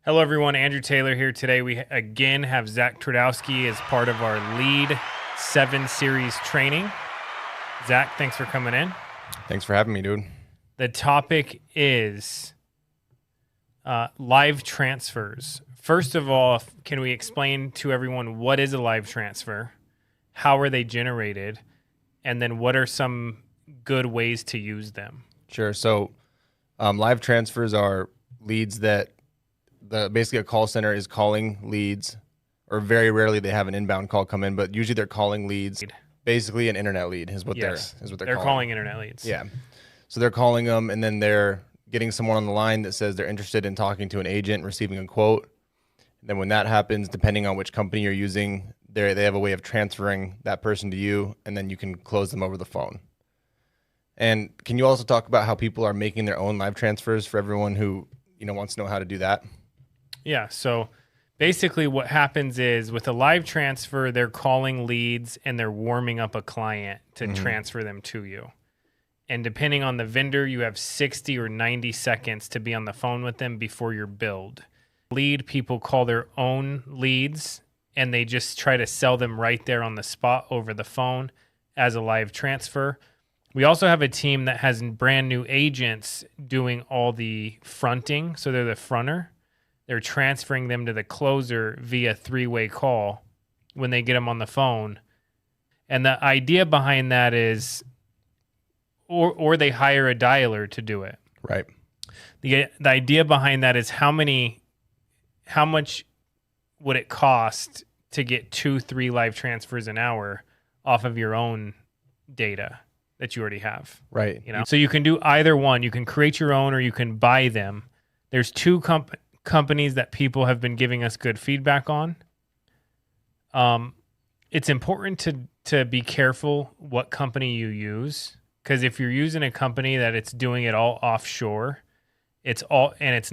Hello, everyone. Andrew Taylor here. Today, we again have Zach Twardowski as part of our Lead 7 series training. Zach, thanks for coming in. Thanks for having me, dude. The topic is live transfers. First of all, can we explain to everyone what is a live transfer? How are they generated? And then what are some good ways to use them? Sure. So live transfers are leads that basically a call center is calling leads, or very rarely they have an inbound call come in, but usually they're calling leads. Basically an internet lead is what they're calling internet leads. Yeah. So they're calling them, and then they're getting someone on the line that says they're interested in talking to an agent, receiving a quote. And then when that happens, depending on which company you're using, they have a way of transferring that person to you, and then you can close them over the phone. And can you also talk about how people are making their own live transfers for everyone who wants to know how to do that? Yeah, so basically what happens is with a live transfer, they're calling leads and they're warming up a client to transfer them to you. And depending on the vendor, you have 60 or 90 seconds to be on the phone with them before you're billed. Lead people call their own leads and they just try to sell them right there on the spot over the phone as a live transfer. We also have a team that has brand new agents doing all the fronting. So they're the fronter. They're transferring them to the closer via three-way call when they get them on the phone. And the idea behind that is, or they hire a dialer to do it. Right. The idea behind that is how much would it cost to get 2-3 live transfers an hour off of your own data that you already have. Right. So you can do either one. You can create your own or you can buy them. There's two companies that people have been giving us good feedback on. It's important to be careful what company you use, because if you're using a company that it's doing it all offshore, it's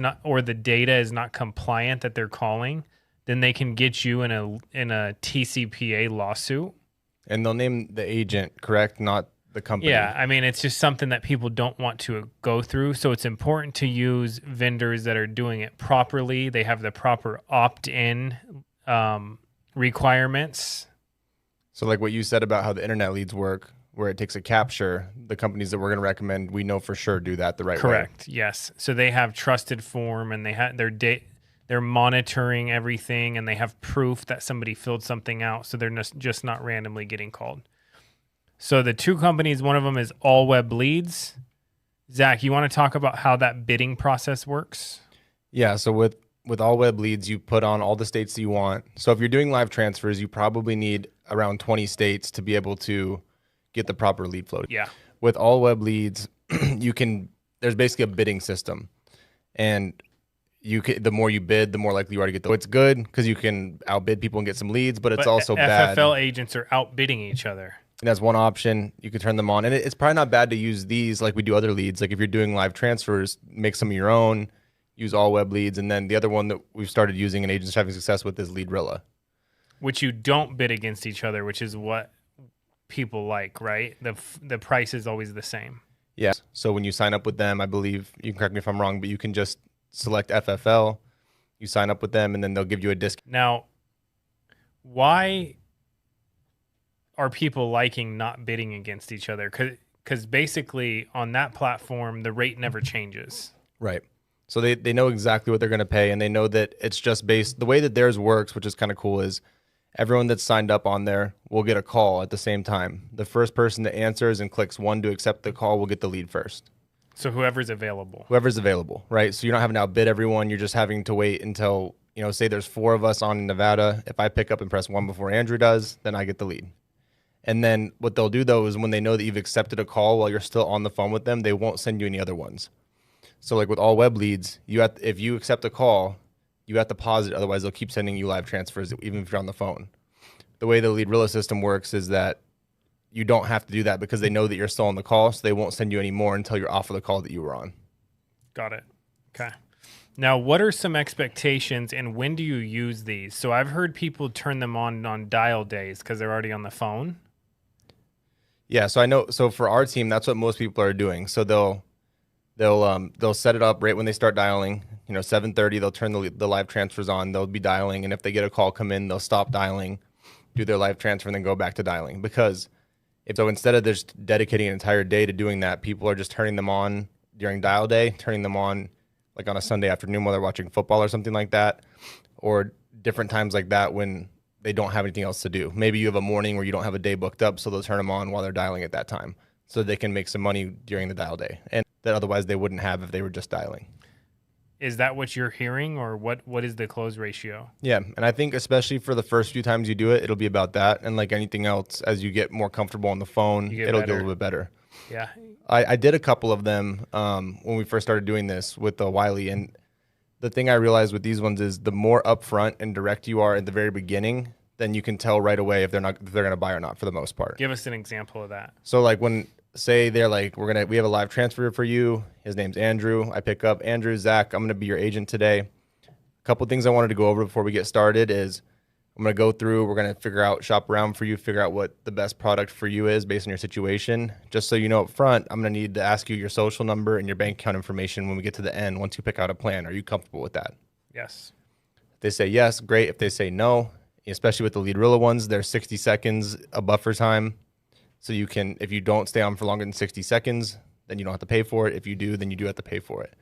not, or the data is not compliant that they're calling, then they can get you in a TCPA lawsuit. And they'll name the agent, correct? Not the company. Yeah, I mean, it's just something that people don't want to go through. So it's important to use vendors that are doing it properly. They have the proper opt-in requirements. So like what you said about how the internet leads work, where it takes a capture, the companies that we're going to recommend, we know for sure do that the right way. Correct, yes. So they have trusted form, and they have they're monitoring everything, and they have proof that somebody filled something out, so they're just not randomly getting called. So the two companies, one of them is All Web Leads. Zach, you want to talk about how that bidding process works? Yeah, so with All Web Leads, you put on all the states that you want. So if you're doing live transfers, you probably need around 20 states to be able to get the proper lead flow. Yeah. With All Web Leads, there's basically a bidding system. And the more you bid, the more likely you are to get it's good because you can outbid people and get some leads, but it's also bad. FFL agents are outbidding each other. And that's one option. You can turn them on. And it's probably not bad to use these like we do other leads. Like if you're doing live transfers, make some of your own, use All Web Leads. And then the other one that we've started using and agents having success with is Leadrilla. Which you don't bid against each other, which is what people like, right? The price is always the same. Yeah. So when you sign up with them, I believe, you can correct me if I'm wrong, but you can just select FFL, you sign up with them, and then they'll give you a discount. Now, why are people liking not bidding against each other? Because basically on that platform, the rate never changes. Right. So they know exactly what they're going to pay, and they know that it's just based, the way that theirs works, which is kind of cool, is everyone that's signed up on there will get a call at the same time. The first person that answers and clicks 1 to accept the call will get the lead first. So whoever's available, right? So you're not having to outbid everyone. You're just having to wait until, say there's 4 of us on in Nevada. If I pick up and press 1 before Andrew does, then I get the lead. And then what they'll do, though, is when they know that you've accepted a call while you're still on the phone with them, they won't send you any other ones. So like with All Web Leads, if you accept a call, you have to pause it. Otherwise, they'll keep sending you live transfers, even if you're on the phone. The way the Leadrilla system works is that you don't have to do that because they know that you're still on the call, so they won't send you any more until you're off of the call that you were on. Got it. Okay. Now, what are some expectations and when do you use these? So I've heard people turn them on dial days because they're already on the phone. Yeah, so I know. So for our team, that's what most people are doing. So they'll They'll set it up right when they start dialing. 7:30 they'll turn the live transfers on. They'll be dialing, and if they get a call come in, they'll stop dialing, do their live transfer, and then go back to dialing. Because instead of just dedicating an entire day to doing that, people are just turning them on during dial day, turning them on like on a Sunday afternoon while they're watching football or something like that, or different times like that when they don't have anything else to do. Maybe you have a morning where you don't have a day booked up, so they'll turn them on while they're dialing at that time, so they can make some money during the dial day, and that otherwise they wouldn't have if they were just dialing. Is that what you're hearing, or what is the close ratio? Yeah, and I think especially for the first few times you do it, it'll be about that. And like anything else, as you get more comfortable on the phone, it'll get a little bit better. Yeah. I did a couple of them when we first started doing this with the Wiley, and the thing I realized with these ones is the more upfront and direct you are at the very beginning, then you can tell right away if they're going to buy or not for the most part. Give us an example of that. So like when say they're like, we have a live transfer for you. His name's Andrew. I pick up Andrew, Zach, I'm going to be your agent today. A couple things I wanted to go over before we get started is I'm going to go through, we're going to shop around for you, figure out what the best product for you is based on your situation. Just so you know up front, I'm going to need to ask you your social number and your bank account information when we get to the end. Once you pick out a plan, are you comfortable with that? Yes. If they say yes, great. If they say no, especially with the Leadrilla ones, there's 60 seconds a buffer time. So you can, if you don't stay on for longer than 60 seconds, then you don't have to pay for it. If you do, then you do have to pay for it.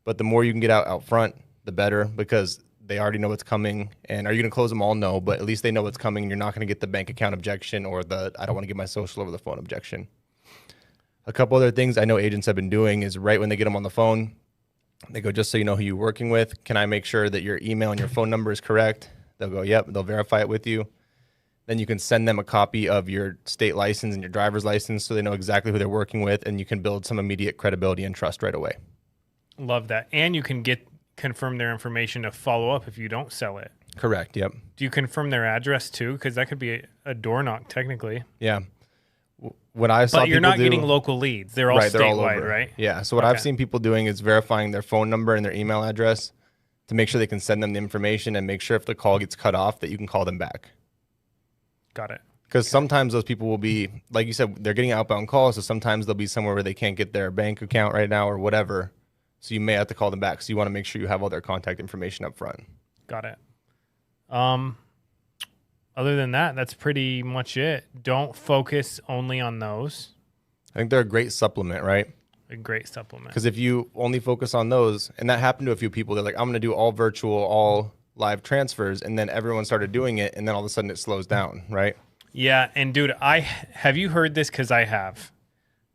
But the more you can get out front, the better, because they already know what's coming. And are you going to close them all? No, but at least they know what's coming, and you're not going to get the bank account objection or the I don't want to give my social over the phone objection. A couple other things I know agents have been doing is right when they get them on the phone, they go, just so you know who you're working with, can I make sure that your email and your phone number is correct? They'll go, yep. They'll verify it with you. Then you can send them a copy of your state license and your driver's license so they know exactly who they're working with, and you can build some immediate credibility and trust right away. Love that. And you can confirm their information to follow up if you don't sell it. Correct, yep. Do you confirm their address too? Because that could be a door knock technically. Yeah. What I saw but you're not getting local leads. They're all statewide, they're all over. Right? Yeah. So what I've seen people doing is verifying their phone number and their email address to make sure they can send them the information and make sure if the call gets cut off that you can call them back. Got it. Because sometimes those people will be, like you said, they're getting outbound calls, so sometimes they'll be somewhere where they can't get their bank account right now or whatever. So you may have to call them back. So you want to make sure you have all their contact information up front. Got it. Other than that, that's pretty much it. Don't focus only on those. I think they're a great supplement, right? A great supplement. Because if you only focus on those, and that happened to a few people, they're like, I'm going to do all virtual, all live transfers, and then everyone started doing it, and then all of a sudden it slows down, right? Yeah, and dude, have you heard this? Because I have.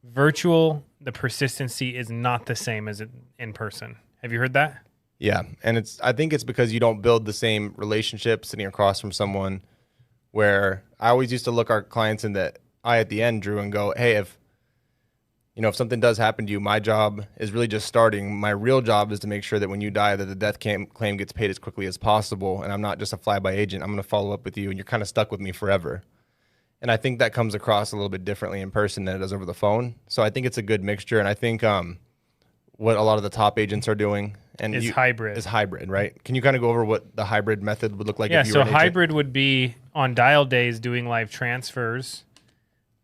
Virtual, the persistency is not the same as in person. Have you heard that? Yeah, and I think it's because you don't build the same relationship sitting across from someone. Where I always used to look our clients in the eye at the end, Drew, and go, hey, if something does happen to you, my job is really just starting. My real job is to make sure that when you die, that the death claim gets paid as quickly as possible, and I'm not just a fly-by agent. I'm going to follow up with you, and you're kind of stuck with me forever. And I think that comes across a little bit differently in person than it does over the phone. So I think it's a good mixture, and I think what a lot of the top agents are doing is hybrid, right? Can you kind of go over what the hybrid method would look like? Yeah, if you were an agent? Hybrid would be on dial days doing live transfers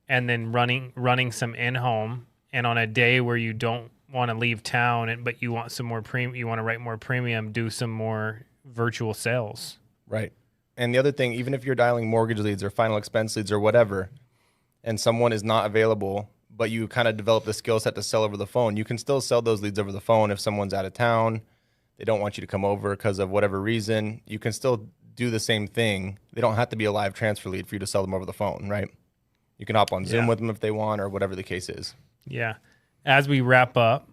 and then running some in-home, and on a day where you don't want to leave town but you want some more you want to write more premium, do some more virtual sales. Right. And the other thing, even if you're dialing mortgage leads or final expense leads or whatever, and someone is not available, but you kind of develop the skill set to sell over the phone, you can still sell those leads over the phone. If someone's out of town, they don't want you to come over because of whatever reason, you can still do the same thing. They don't have to be a live transfer lead for you to sell them over the phone, right? You can hop on Zoom with them if they want or whatever the case is. Yeah. As we wrap up,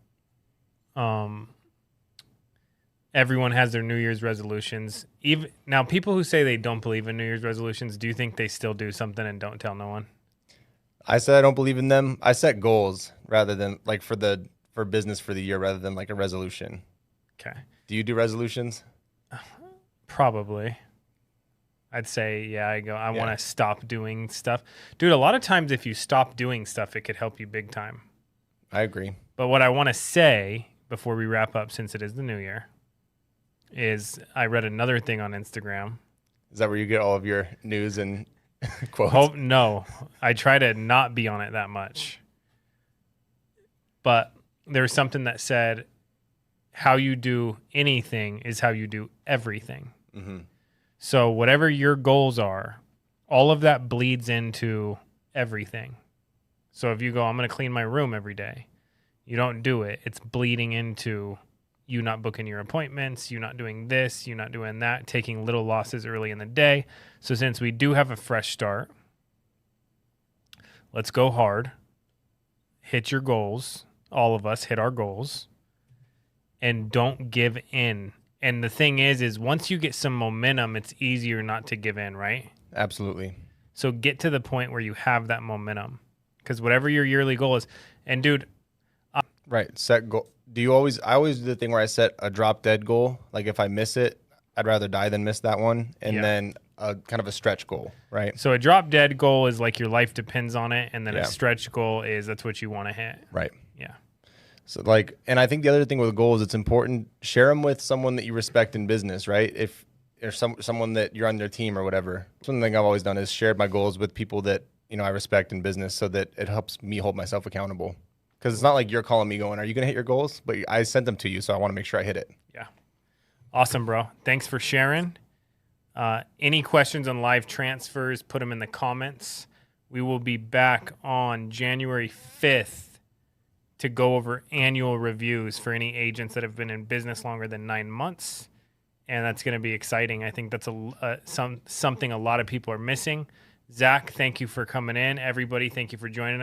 everyone has their New Year's resolutions. Even now, people who say they don't believe in New Year's resolutions, do you think they still do something and don't tell no one? I said I don't believe in them. I set goals rather than like for business for the year rather than like a resolution. Okay. Do you do resolutions? Probably. I'd say, yeah, I want to stop doing stuff. Dude, a lot of times if you stop doing stuff, it could help you big time. I agree. But what I want to say before we wrap up, since it is the new year, is I read another thing on Instagram. Is that where you get all of your news and quotes? No, I try to not be on it that much. But there's something that said, how you do anything is how you do everything. Mm-hmm. So whatever your goals are, all of that bleeds into everything. So if you go, I'm going to clean my room every day, you don't do it. It's bleeding into you not booking your appointments, you not doing this, you not doing that, taking little losses early in the day. So since we do have a fresh start, let's go hard, hit your goals. All of us hit our goals and don't give in. And the thing is once you get some momentum, it's easier not to give in, right? Absolutely. So get to the point where you have that momentum, because whatever your yearly goal is, and dude, right. Set goal. I always do the thing where I set a drop dead goal. Like if I miss it, I'd rather die than miss that one. And then a kind of a stretch goal, right? So a drop dead goal is like your life depends on it. And then Yeah. a stretch goal is that's what you want to hit. Right. Yeah. So like, and I think the other thing with goals, it's important, share them with someone that you respect in business, right? If there's someone that you're on their team or whatever. Something I've always done is shared my goals with people that, I respect in business, so that it helps me hold myself accountable. Because it's not like you're calling me going, are you going to hit your goals? But I sent them to you, so I want to make sure I hit it. Yeah. Awesome, bro. Thanks for sharing. Any questions on live transfers, put them in the comments. We will be back on January 5th to go over annual reviews for any agents that have been in business longer than 9 months. And that's going to be exciting. I think that's something a lot of people are missing. Zach, thank you for coming in. Everybody, thank you for joining us.